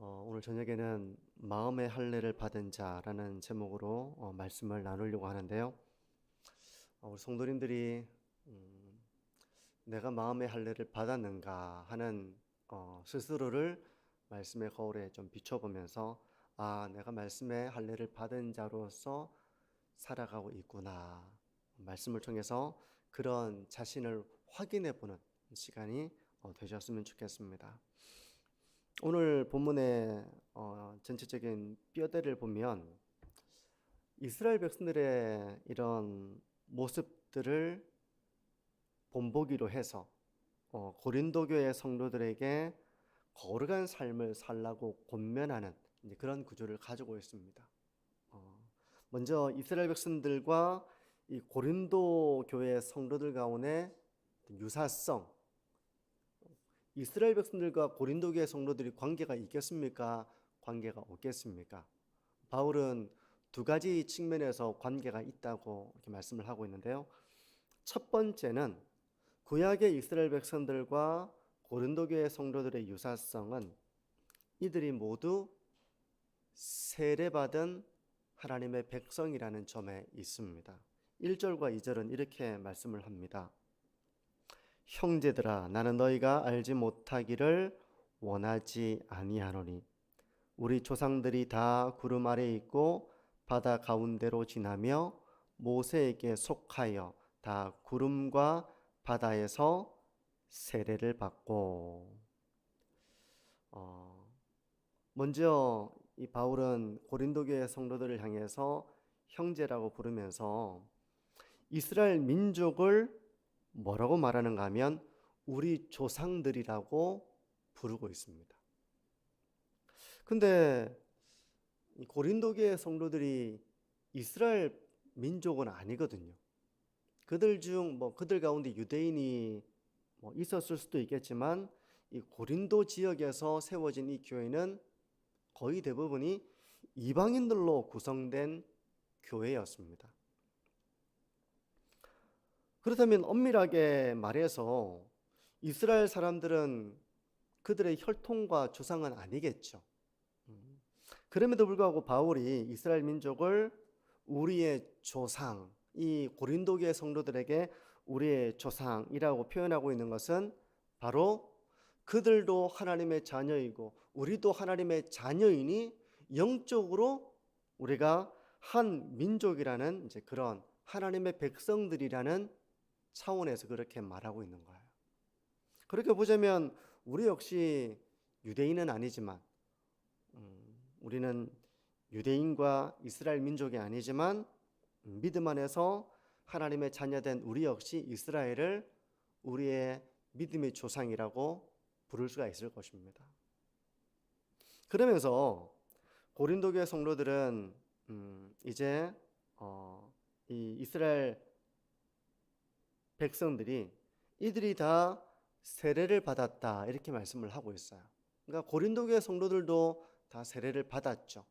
오늘 저녁에는 마음의 할례를 받은 자라는 제목으로 말씀을 나누려고 하는데요. 우리 성도님들이 내가 마음의 할례를 받았는가 하는 스스로를 말씀의 거울에 좀 비춰보면서 내가 말씀의 할례를 받은 자로서 살아가고 있구나. 말씀을 통해서 그런 자신을 확인해보는 시간이 되셨으면 좋겠습니다. 오늘 본문의 전체적인 뼈대를 보면 이스라엘 백성들의 이런 모습들을 본보기로 해서 고린도 교회 성도들에게 거룩한 삶을 살라고 권면하는 그런 구조를 가지고 있습니다. 먼저 이스라엘 백성들과 이 고린도 교회 성도들 가운데 유사성, 이스라엘 백성들과 고린도 교회 성도들이 관계가 있겠습니까? 관계가 없겠습니까? 바울은 두 가지 측면에서 관계가 있다고 이렇게 말씀을 하고 있는데요. 첫 번째는 구약의 이스라엘 백성들과 고린도 교회 성도들의 유사성은 이들이 모두 세례받은 하나님의 백성이라는 점에 있습니다. 1절과 2절은 이렇게 말씀을 합니다. 형제들아, 나는 너희가 알지 못하기를 원하지 아니하노니 우리 조상들이 다 구름 아래에 있고 바다 가운데로 지나며 모세에게 속하여 다 구름과 바다에서 세례를 받고. 먼저 이 바울은 고린도 교회 성도들을 향해서 형제라고 부르면서 이스라엘 민족을 뭐라고 말하는가 하면 우리 조상들이라고 부르고 있습니다. 근데 고린도 교회 성도들이 이스라엘 민족은 아니거든요. 그들 가운데 유대인이 있었을 수도 있겠지만 이 고린도 지역에서 세워진 이 교회는 거의 대부분이 이방인들로 구성된 교회였습니다. 그렇다면 엄밀하게 말해서 이스라엘 사람들은 그들의 혈통과 조상은 아니겠죠. 그럼에도 불구하고 바울이 이스라엘 민족을 우리의 조상, 이 고린도 교회 성도들에게 우리의 조상이라고 표현하고 있는 것은 바로 그들도 하나님의 자녀이고 우리도 하나님의 자녀이니 영적으로 우리가 한 민족이라는 그런 하나님의 백성들이라는 차원에서 그렇게 말하고 있는 거예요. 그렇게 보자면 우리 역시 유대인은 아니지만 우리는 유대인과 이스라엘 민족이 아니지만 믿음 안에서 하나님의 자녀된 우리 역시 이스라엘을 우리의 믿음의 조상이라고 부를 수가 있을 것입니다. 그러면서 고린도 교회 성도들은 이제 이 이스라엘 백성들이 이들이 다 세례를 받았다 이렇게 말씀을 하고 있어요. 그러니까 고린도 교회 성도들도 다 세례를 받았죠.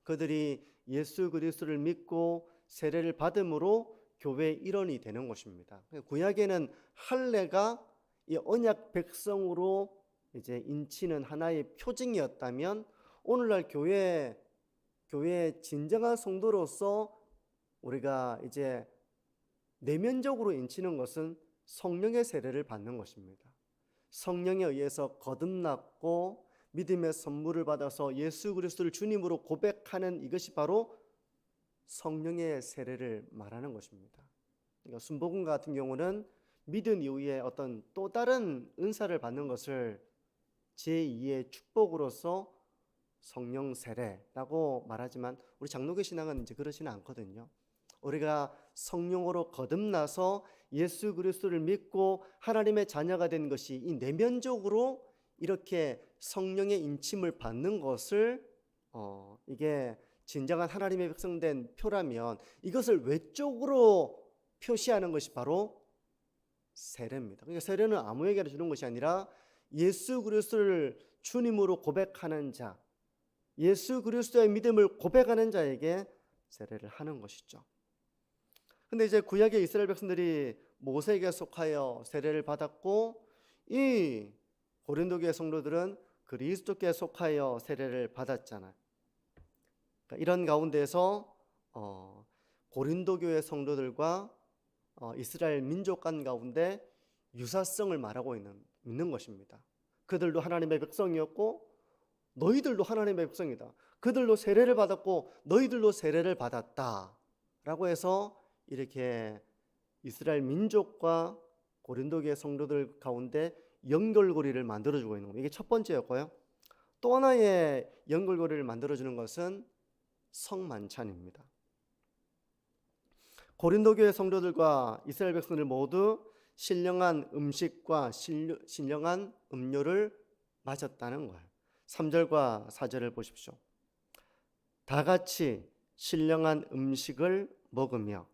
그들이 예수 그리스도를 믿고 세례를 받음으로 교회의 일원이 되는 것입니다. 구약에는 할례가 이 언약 백성으로 이제 인치는 하나의 표징이었다면 오늘날 교회의 진정한 성도로서 우리가 이제 내면적으로 인치는 것은 성령의 세례를 받는 것입니다. 성령에 의해서 거듭났고 믿음의 선물을 받아서 예수 그리스도를 주님으로 고백하는 이것이 바로 성령의 세례를 말하는 것입니다. 그러니까 순복음 같은 경우는 믿은 이후에 어떤 또 다른 은사를 받는 것을 제2의 축복으로서 성령 세례라고 말하지만 우리 장로교 신앙은 이제 그러지는 않거든요. 우리가 성령으로 거듭나서 예수 그리스도를 믿고 하나님의 자녀가 된 것이 이 내면적으로 이렇게 성령의 인침을 받는 것을 이게 진정한 하나님의 백성된 표라면 이것을 외적으로 표시하는 것이 바로 세례입니다. 그러니까 세례는 아무에게나 주는 것이 아니라 예수 그리스도를 주님으로 고백하는 자, 예수 그리스도의 믿음을 고백하는 자에게 세례를 하는 것이죠. 근데 이제 구약의 이스라엘 백성들이 모세에게 속하여 세례를 받았고 이 고린도 교회 성도들은 그리스도께 속하여 세례를 받았잖아요. 그러니까 이런 가운데서 고린도 교회 성도들과 이스라엘 민족 간 가운데 유사성을 말하고 있는 것입니다. 그들도 하나님의 백성이었고 너희들도 하나님의 백성이다. 그들도 세례를 받았고 너희들도 세례를 받았다 라고 해서 이렇게 이스라엘 민족과 고린도 교회 성도들 가운데 연결고리를 만들어주고 있는 겁니다. 이게 첫 번째였고요. 또 하나의 연결고리를 만들어주는 것은 성만찬입니다. 고린도 교회 성도들과 이스라엘 백성들 모두 신령한 음식과 신령한 음료를 마셨다는 거예요. 3절과 4절을 보십시오. 다 같이 신령한 음식을 먹으며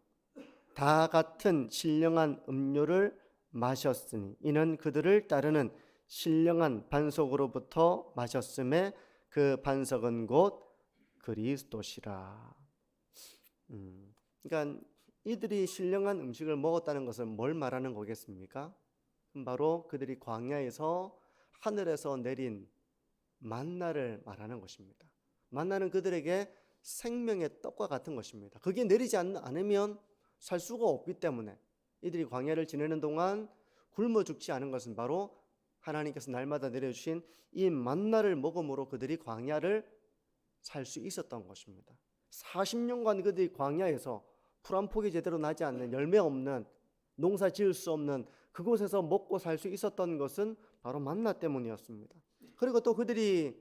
다 같은 신령한 음료를 마셨으니 이는 그들을 따르는 신령한 반석으로부터 마셨음에 그 반석은 곧 그리스도시라. 그러니까 이들이 신령한 음식을 먹었다는 것은 뭘 말하는 거겠습니까? 바로 그들이 광야에서 하늘에서 내린 만나를 말하는 것입니다. 만나는 그들에게 생명의 떡과 같은 것입니다. 그게 내리지 않으면 살 수가 없기 때문에 이들이 광야를 지내는 동안 굶어 죽지 않은 것은 바로 하나님께서 날마다 내려주신 이 만나를 먹음으로 그들이 광야를 살 수 있었던 것입니다. 40년간 그들이 광야에서 풀 한 폭이 제대로 나지 않는 열매 없는 농사 지을 수 없는 그곳에서 먹고 살 수 있었던 것은 바로 만나 때문이었습니다. 그리고 또 그들이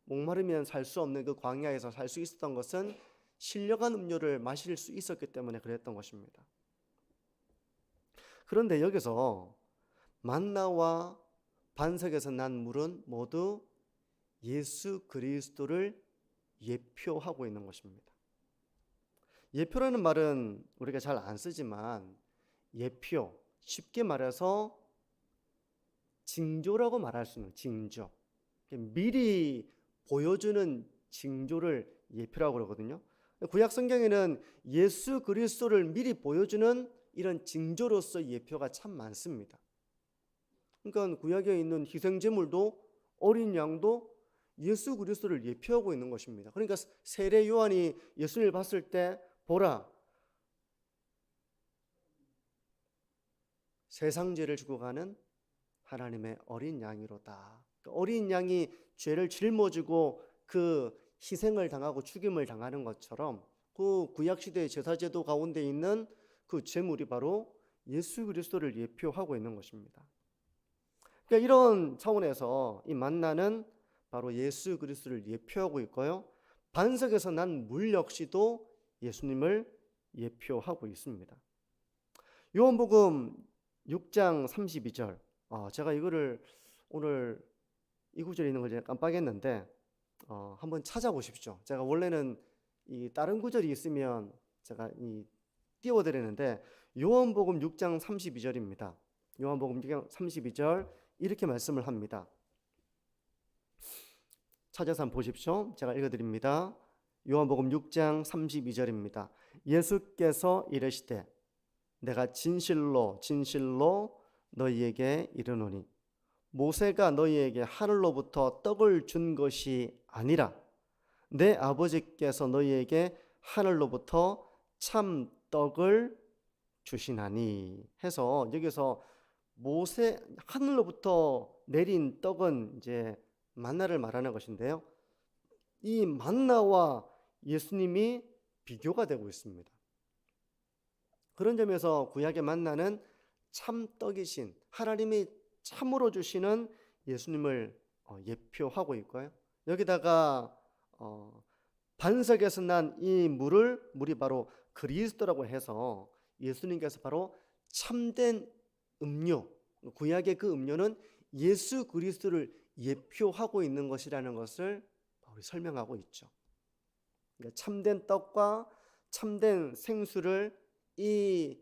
목마르면 살 수 없는 그 광야에서 살 수 있었던 것은 신령한 음료를 마실 수 있었기 때문에 그랬던 것입니다. 그런데 여기서 만나와 반석에서 난 물은 모두 예수 그리스도를 예표하고 있는 것입니다. 예표라는 말은 우리가 잘 안 쓰지만 예표, 쉽게 말해서 징조라고 말할 수 있는 징조, 미리 보여주는 징조를 예표라고 그러거든요. 구약 성경에는 예수 그리스도를 미리 보여주는 이런 징조로서 예표가 참 많습니다. 그러니까 구약에 있는 희생제물도 어린 양도 예수 그리스도를 예표하고 있는 것입니다. 그러니까 세례 요한이 예수님을 봤을 때 보라, 세상 죄를 지고 가는 하나님의 어린 양이로다. 어린 양이 죄를 짊어지고 그 희생을 당하고 죽임을 당하는 것처럼 그 구약시대의 제사제도 가운데 있는 그 제물이 바로 예수 그리스도를 예표하고 있는 것입니다. 그러니까 이런 차원에서 이 만나는 바로 예수 그리스도를 예표하고 있고요. 반석에서 난 물 역시도 예수님을 예표하고 있습니다. 요한복음 6장 32절. 제가 이거를 오늘 이 구절에 있는 걸 제가 깜빡했는데 한번 찾아보십시오. 제가 원래는 이 다른 구절이 있으면 제가 띄워드리는데 요한복음 6장 32절입니다. 요한복음 6장 32절 이렇게 말씀을 합니다. 찾아서 한번 보십시오. 제가 읽어드립니다. 요한복음 6장 32절입니다. 예수께서 이르시되 내가 진실로 진실로 너희에게 이르노니 모세가 너희에게 하늘로부터 떡을 준 것이 아니라 내 아버지께서 너희에게 하늘로부터 참 떡을 주시나니 해서 여기서 모세 하늘로부터 내린 떡은 이제 만나를 말하는 것인데요. 이 만나와 예수님이 비교가 되고 있습니다. 그런 점에서 구약의 만나는 참떡이신 하나님이 참으로 주시는 예수님을 예표하고 있고요. 여기다가 반석에서 난 이 물이 바로 그리스도라고 해서 예수님께서 바로 참된 음료, 구약의 그 음료는 예수 그리스도를 예표하고 있는 것이라는 것을 설명하고 있죠. 그러니까 참된 떡과 참된 생수를 이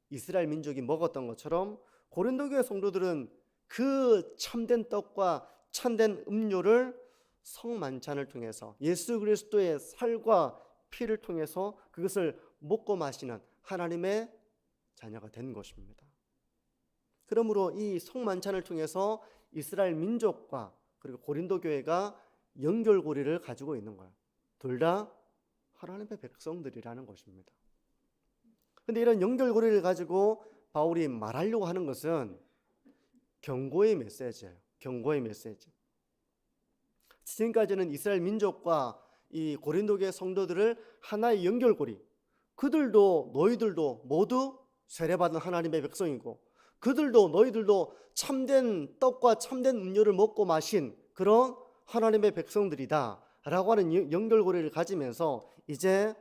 이스라엘 민족이 먹었던 것처럼 고린도 교회 성도들은 그 참된 떡과 참된 음료를 성만찬을 통해서 예수 그리스도의 살과 피를 통해서 그것을 먹고 마시는 하나님의 자녀가 된 것입니다. 그러므로 이 성만찬을 통해서 이스라엘 민족과 그리고 고린도 교회가 연결고리를 가지고 있는 거예요. 둘 다 하나님의 백성들이라는 것입니다. 근데 이런 연결고리를 가지고 바울이 말하려고 하는 것은 경고의 메시지예요. 경고의 메시지. 지금까지는 이스라엘 민족과 이 고린도 교회 성도들을 하나의 연결고리, 그들도 너희들도 모두 세례받은 하나님의 백성이고 그들도 너희들도 참된 떡과 참된 음료를 먹고 마신 그런 하나님의 백성들이다 라고 하는 연결고리를 가지면서 이제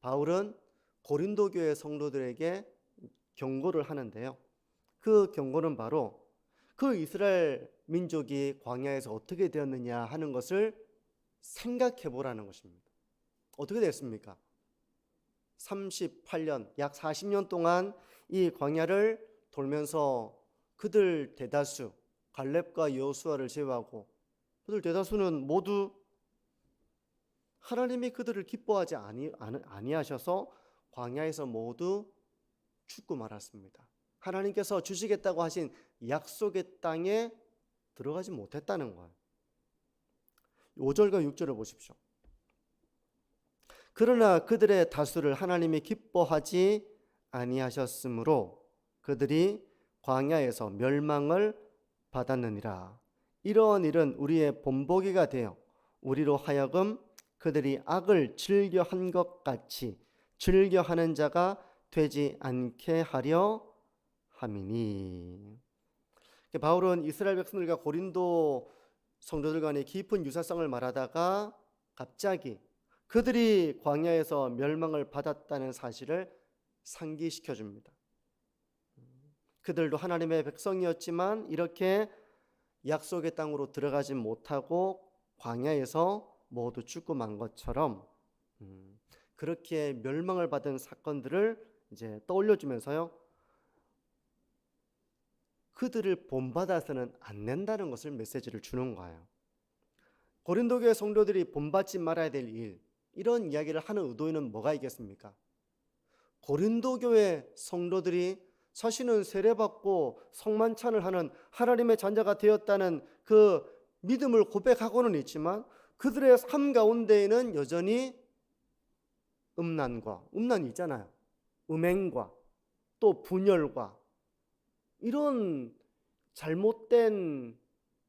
바울은 고린도 교회 성도들에게 경고를 하는데요. 그 경고는 바로 그 이스라엘 민족이 광야에서 어떻게 되었느냐 하는 것을 생각해 보라는 것입니다. 어떻게 됐습니까? 38년, 약 40년 동안 이 광야를 돌면서 그들 대다수, 갈렙과 여호수아를 제외하고 그들 대다수는 모두 하나님이 그들을 기뻐하지 아니하셔서 광야에서 모두 죽고 말았습니다. 하나님께서 주시겠다고 하신 약속의 땅에 들어가지 못했다는 거예요. 5절과 6절을 보십시오. 그러나 그들의 다수를 하나님이 기뻐하지 아니하셨으므로 그들이 광야에서 멸망을 받았느니라. 이러한 일은 우리의 본보기가 되어 우리로 하여금 그들이 악을 즐겨한 것 같이 즐겨하는 자가 되지 않게 하려 함이니. 바울은 이스라엘 백성들과 고린도 성도들 간의 깊은 유사성을 말하다가 갑자기 그들이 광야에서 멸망을 받았다는 사실을 상기시켜 줍니다. 그들도 하나님의 백성이었지만 이렇게 약속의 땅으로 들어가지 못하고 광야에서 모두 죽고 만 것처럼 그렇게 멸망을 받은 사건들을 이제 떠올려 주면서요. 그들을 본받아서는 안 된다는 것을 메시지를 주는 거예요. 고린도 교회 성도들이 본받지 말아야 될 일, 이런 이야기를 하는 의도에는 뭐가 있겠습니까? 고린도 교회 성도들이 자신은 세례받고 성만찬을 하는 하나님의 자녀가 되었다는 그 믿음을 고백하고는 있지만 그들의 삶 가운데에는 여전히 음란이 있잖아요. 음행과 또 분열과 이런 잘못된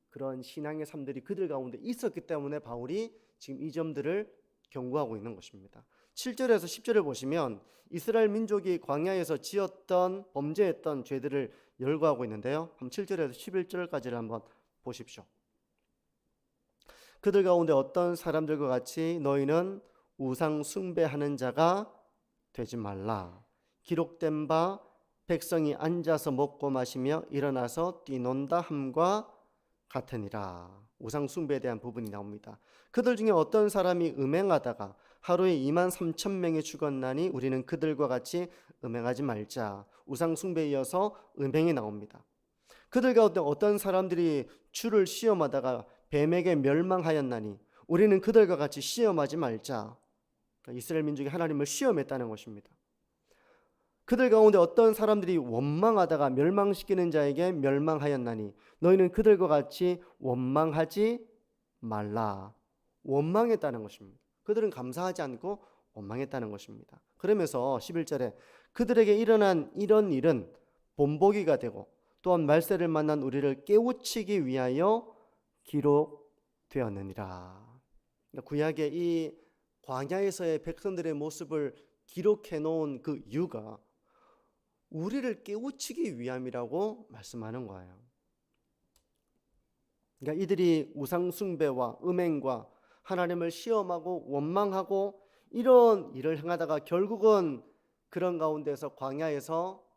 그런 신앙의 삶들이 그들 가운데 있었기 때문에 바울이 지금 이 점들을 경고하고 있는 것입니다. 7절에서 10절을 보시면 이스라엘 민족이 광야에서 지었던 범죄했던 죄들을 열거하고 있는데요. 한번 7절에서 11절까지를 한번 보십시오. 그들 가운데 어떤 사람들과 같이 너희는 우상 숭배하는 자가 되지 말라. 기록된 바 백성이 앉아서 먹고 마시며 일어나서 뛰논다 함과 같으니라. 우상 숭배에 대한 부분이 나옵니다. 그들 중에 어떤 사람이 음행하다가 하루에 23,000명이 죽었나니 우리는 그들과 같이 음행하지 말자. 우상 숭배에 이어서 음행이 나옵니다. 그들 가운데 어떤 사람들이 주를 시험하다가 뱀에게 멸망하였나니 우리는 그들과 같이 시험하지 말자. 그러니까 이스라엘 민족이 하나님을 시험했다는 것입니다. 그들 가운데 어떤 사람들이 원망하다가 멸망시키는 자에게 멸망하였나니 너희는 그들과 같이 원망하지 말라. 원망했다는 것입니다. 그들은 감사하지 않고 원망했다는 것입니다. 그러면서 11절에 그들에게 일어난 이런 일은 본보기가 되고 또한 말세를 만난 우리를 깨우치기 위하여 기록되었느니라. 구약의 이 광야에서의 백성들의 모습을 기록해 놓은 그 이유가 우리를 깨우치기 위함이라고 말씀하는 거예요. 그러니까 이들이 우상 숭배와 음행과 하나님을 시험하고 원망하고 이런 일을 행하다가 결국은 그런 가운데서 광야에서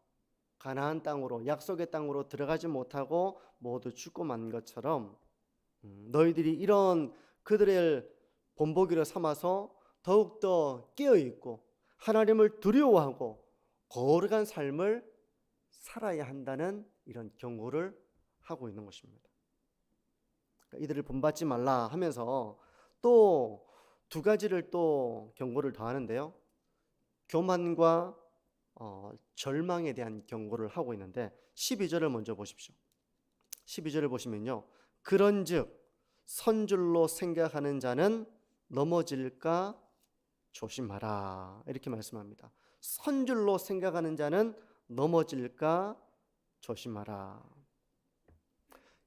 가나안 땅으로 약속의 땅으로 들어가지 못하고 모두 죽고 만 것처럼 너희들이 이런 그들의 본보기를 삼아서 더욱더 깨어있고 하나님을 두려워하고 거룩한 삶을 살아야 한다는 이런 경고를 하고 있는 것입니다. 이들을 본받지 말라 하면서 또 두 가지를 또 경고를 더하는데요. 교만과 절망에 대한 경고를 하고 있는데 12절을 먼저 보십시오. 12절을 보시면요. 그런즉 선줄로 생각하는 자는 넘어질까 조심하라. 이렇게 말씀합니다. 선줄로 생각하는 자는 넘어질까 조심하라.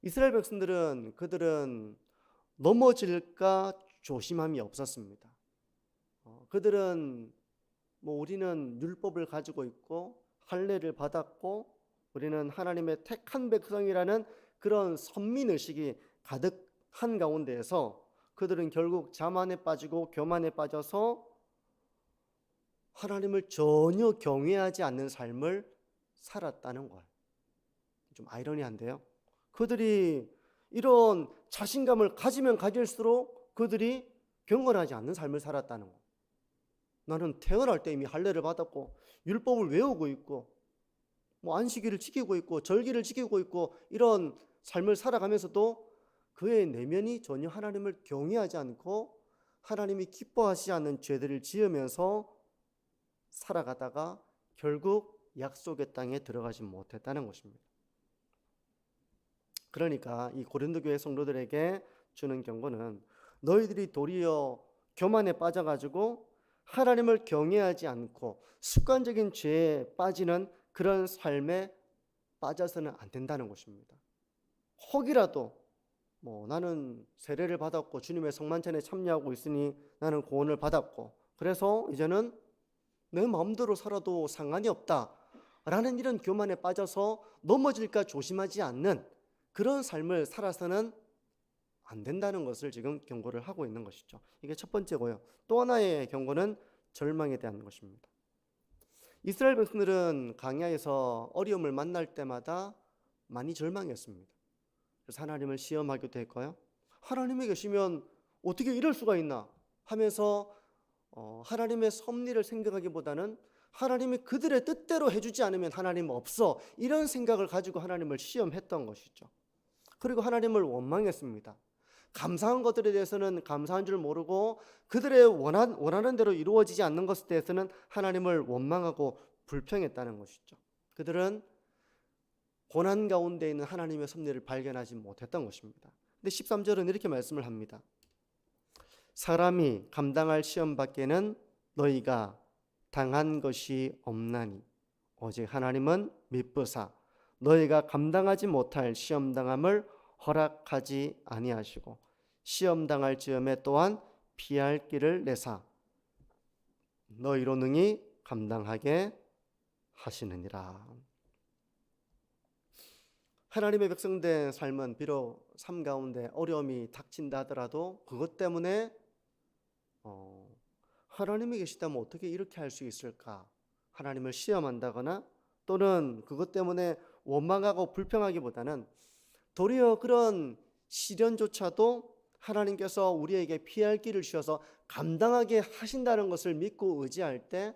이스라엘 백성들은 그들은 넘어질까 조심함이 없었습니다. 그들은 우리는 율법을 가지고 있고 할례를 받았고 우리는 하나님의 택한 백성이라는 그런 선민의식이 가득한 가운데에서 그들은 결국 자만에 빠지고 교만에 빠져서 하나님을 전혀 경외하지 않는 삶을 살았다는 거예요. 좀 아이러니한데요. 그들이 이런 자신감을 가지면 가질수록 그들이 경건하지 않는 삶을 살았다는 거. 나는 태어날 때 이미 할례를 받았고 율법을 외우고 있고 안식일을 지키고 있고 절기를 지키고 있고 이런 삶을 살아가면서도 그의 내면이 전혀 하나님을 경외하지 않고 하나님이 기뻐하지 않는 죄들을 지으면서 살아가다가 결국 약속의 땅에 들어가지 못했다는 것입니다. 그러니까 이 고린도 교회 성도들에게 주는 경고는 너희들이 도리어 교만에 빠져가지고 하나님을 경외하지 않고 습관적인 죄에 빠지는 그런 삶에 빠져서는 안 된다는 것입니다. 혹이라도 나는 세례를 받았고 주님의 성만찬에 참여하고 있으니 나는 구원을 받았고 그래서 이제는 내 마음대로 살아도 상관이 없다라는 이런 교만에 빠져서 넘어질까 조심하지 않는 그런 삶을 살아서는 안 된다는 것을 지금 경고를 하고 있는 것이죠. 이게 첫 번째고요. 또 하나의 경고는 절망에 대한 것입니다. 이스라엘 백성들은 광야에서 어려움을 만날 때마다 많이 절망했습니다. 그래서 하나님을 시험하기도 했고요. 하나님이 계시면 어떻게 이럴 수가 있나 하면서 하나님의 섭리를 생각하기보다는 하나님이 그들의 뜻대로 해주지 않으면 하나님 없어 이런 생각을 가지고 하나님을 시험했던 것이죠. 그리고 하나님을 원망했습니다. 감사한 것들에 대해서는 감사한 줄 모르고 그들의 원하는 대로 이루어지지 않는 것에 대해서는 하나님을 원망하고 불평했다는 것이죠. 그들은 고난 가운데 있는 하나님의 섭리를 발견하지 못했던 것입니다. 근데 13절은 이렇게 말씀을 합니다. 사람이 감당할 시험 밖에는 너희가 당한 것이 없나니 오직 하나님은 미쁘사 너희가 감당하지 못할 시험 당함을 허락하지 아니하시고 시험 당할 즈음에 또한 피할 길을 내사 너희로 능히 감당하게 하시느니라. 하나님의 백성된 삶은 비록 삶 가운데 어려움이 닥친다 하더라도 그것 때문에 하나님이 계시다면 어떻게 이렇게 할 수 있을까? 하나님을 시험한다거나 또는 그것 때문에 원망하고 불평하기보다는 도리어 그런 시련조차도 하나님께서 우리에게 피할 길을 주셔서 감당하게 하신다는 것을 믿고 의지할 때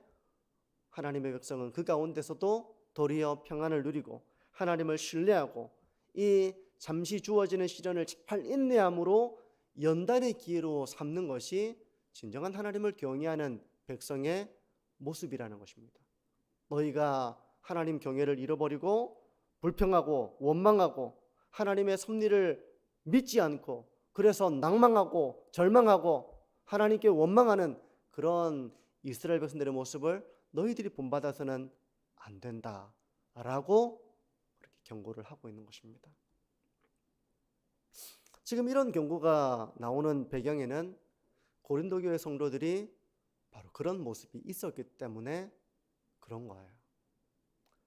하나님의 백성은 그 가운데서도 도리어 평안을 누리고 하나님을 신뢰하고 이 잠시 주어지는 시련을 잘 인내함으로 연단의 기회로 삼는 것이 진정한 하나님을 경외하는 백성의 모습이라는 것입니다. 너희가 하나님 경외를 잃어버리고 불평하고 원망하고 하나님의 섭리를 믿지 않고 그래서 낭망하고 절망하고 하나님께 원망하는 그런 이스라엘 백성들의 모습을 너희들이 본받아서는 안 된다라고 그렇게 경고를 하고 있는 것입니다. 지금 이런 경고가 나오는 배경에는 고린도 교회 성도들이 바로 그런 모습이 있었기 때문에 그런 거예요.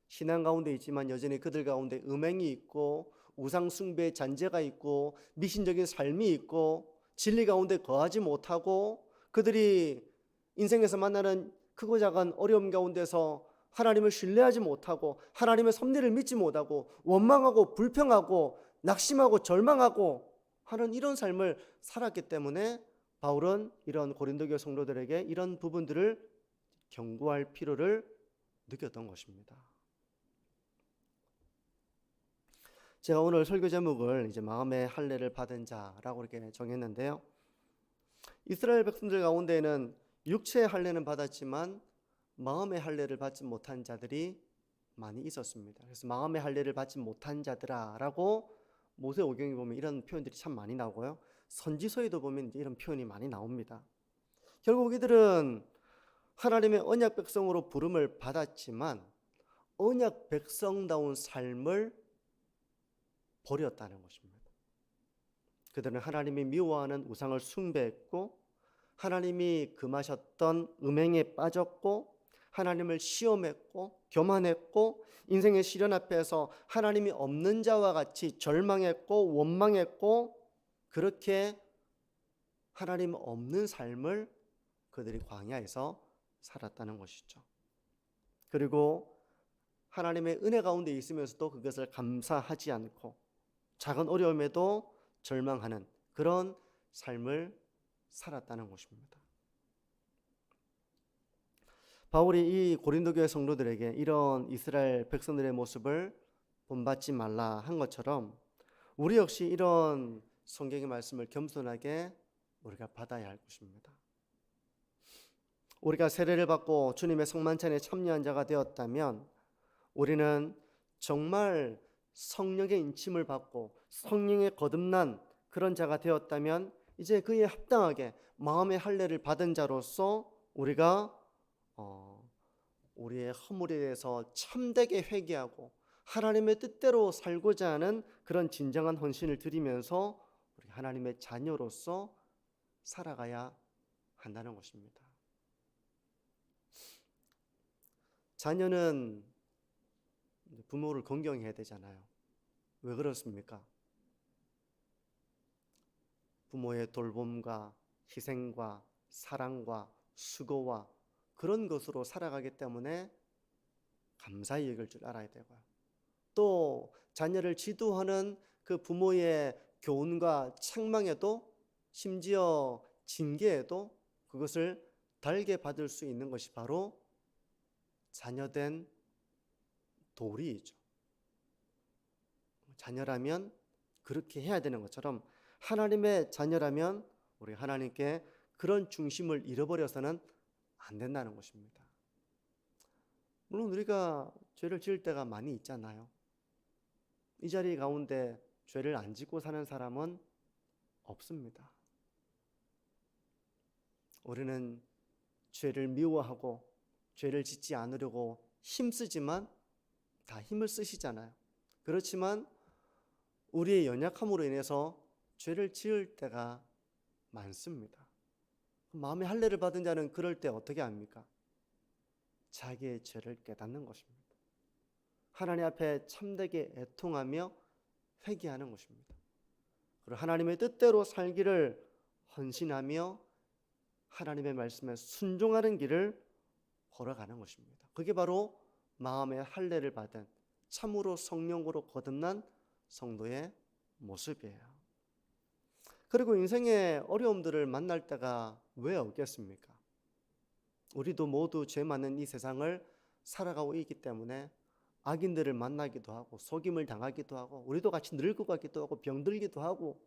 신앙 가운데 있지만 여전히 그들 가운데 음행이 있고 우상 숭배의 잔재가 있고 미신적인 삶이 있고 진리 가운데 거하지 못하고 그들이 인생에서 만나는 크고 작은 어려움 가운데서 하나님을 신뢰하지 못하고 하나님의 섭리를 믿지 못하고 원망하고 불평하고 낙심하고 절망하고 하는 이런 삶을 살았기 때문에 바울은 이런 고린도 교회 성도들에게 이런 부분들을 경고할 필요를 느꼈던 것입니다. 제가 오늘 설교 제목을 이제 마음의 할례를 받은 자라고 이렇게 정했는데요. 이스라엘 백성들 가운데에는 육체의 할례는 받았지만 마음의 할례를 받지 못한 자들이 많이 있었습니다. 그래서 마음의 할례를 받지 못한 자들아라고 모세오경에 보면 이런 표현들이 참 많이 나오고요. 선지서에도 보면 이제 이런 표현이 많이 나옵니다. 결국 이들은 하나님의 언약 백성으로 부름을 받았지만 언약 백성다운 삶을 버렸다는 것입니다. 그들은 하나님이 미워하는 우상을 숭배했고 하나님이 금하셨던 음행에 빠졌고 하나님을 시험했고 교만했고 인생의 시련 앞에서 하나님이 없는 자와 같이 절망했고 원망했고 그렇게 하나님 없는 삶을 그들이 광야에서 살았다는 것이죠. 그리고 하나님의 은혜 가운데 있으면서도 그것을 감사하지 않고 작은 어려움에도 절망하는 그런 삶을 살았다는 것입니다. 바울이 이 고린도 교회 성도들에게 이런 이스라엘 백성들의 모습을 본받지 말라 한 것처럼 우리 역시 이런 성경의 말씀을 겸손하게 우리가 받아야 할 것입니다. 우리가 세례를 받고 주님의 성만찬에 참여한 자가 되었다면 우리는 정말 성령의 인침을 받고 성령의 거듭난 그런 자가 되었다면 이제 그에 합당하게 마음의 할례를 받은 자로서 우리가 우리의 허물에 대해서 참되게 회개하고 하나님의 뜻대로 살고자 하는 그런 진정한 헌신을 드리면서 우리 하나님의 자녀로서 살아가야 한다는 것입니다. 자녀는 부모를 공경해야 되잖아요. 왜 그렇습니까? 부모의 돌봄과 희생과 사랑과 수고와 그런 것으로 살아가기 때문에 감사히 여길 줄 알아야 되고요. 또 자녀를 지도하는 그 부모의 교훈과 책망에도 심지어 징계에도 그것을 달게 받을 수 있는 것이 바로 자녀된 도리이죠. 자녀라면 그렇게 해야 되는 것처럼 하나님의 자녀라면 우리 하나님께 그런 중심을 잃어버려서는 안 된다는 것입니다. 물론 우리가 죄를 지을 때가 많이 있잖아요. 이 자리 가운데 죄를 안 짓고 사는 사람은 없습니다. 우리는 죄를 미워하고 죄를 짓지 않으려고 힘쓰지만 다 힘을 쓰시잖아요. 그렇지만 우리의 연약함으로 인해서 죄를 지을 때가 많습니다. 마음의 할례를 받은 자는 그럴 때 어떻게 합니까? 자기의 죄를 깨닫는 것입니다. 하나님 앞에 참되게 애통하며 회개하는 것입니다. 그리고 하나님의 뜻대로 살기를 헌신하며 하나님의 말씀에 순종하는 길을 걸어가는 것입니다. 그게 바로 마음의 할례를 받은 참으로 성령으로 거듭난 성도의 모습이에요. 그리고 인생의 어려움들을 만날 때가 왜 없겠습니까? 우리도 모두 죄 많은 이 세상을 살아가고 있기 때문에 악인들을 만나기도 하고 속임을 당하기도 하고 우리도 같이 늙어가기도 하고 병들기도 하고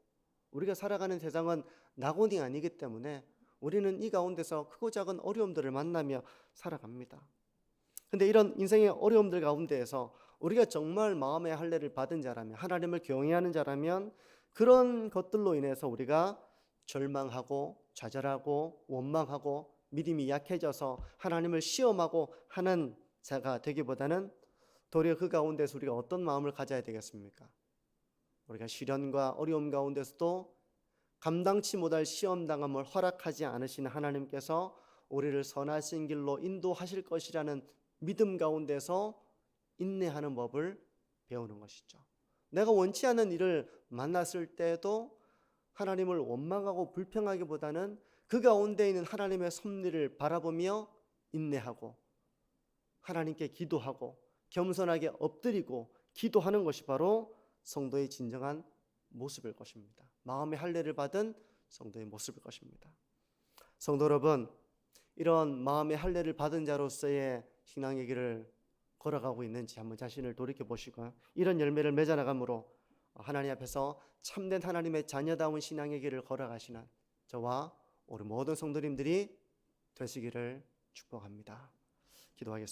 우리가 살아가는 세상은 낙원이 아니기 때문에 우리는 이 가운데서 크고 작은 어려움들을 만나며 살아갑니다. 근데 이런 인생의 어려움들 가운데에서 우리가 정말 마음의 할례를 받은 자라면 하나님을 경외하는 자라면 그런 것들로 인해서 우리가 절망하고 좌절하고 원망하고 믿음이 약해져서 하나님을 시험하고 하는 자가 되기보다는 도리어 그 가운데서 우리가 어떤 마음을 가져야 되겠습니까? 우리가 시련과 어려움 가운데서도 감당치 못할 시험당함을 허락하지 않으시는 하나님께서 우리를 선하신 길로 인도하실 것이라는 믿음 가운데서 인내하는 법을 배우는 것이죠. 내가 원치 않는 일을 만났을 때도 하나님을 원망하고 불평하기보다는 그 가운데 있는 하나님의 섭리를 바라보며 인내하고 하나님께 기도하고 겸손하게 엎드리고 기도하는 것이 바로 성도의 진정한 모습일 것입니다. 마음의 할례를 받은 성도의 모습일 것입니다. 성도 여러분, 이런 마음의 할례를 받은 자로서의 신앙의 길을 걸어가고 있는지 한번 자신을 돌이켜 보시고 이런 열매를 맺어나감으로 하나님 앞에서 참된 하나님의 자녀다운 신앙의 길을 걸어가시는 저와 우리 모든 성도님들이 되시기를 축복합니다. 기도하겠습니다.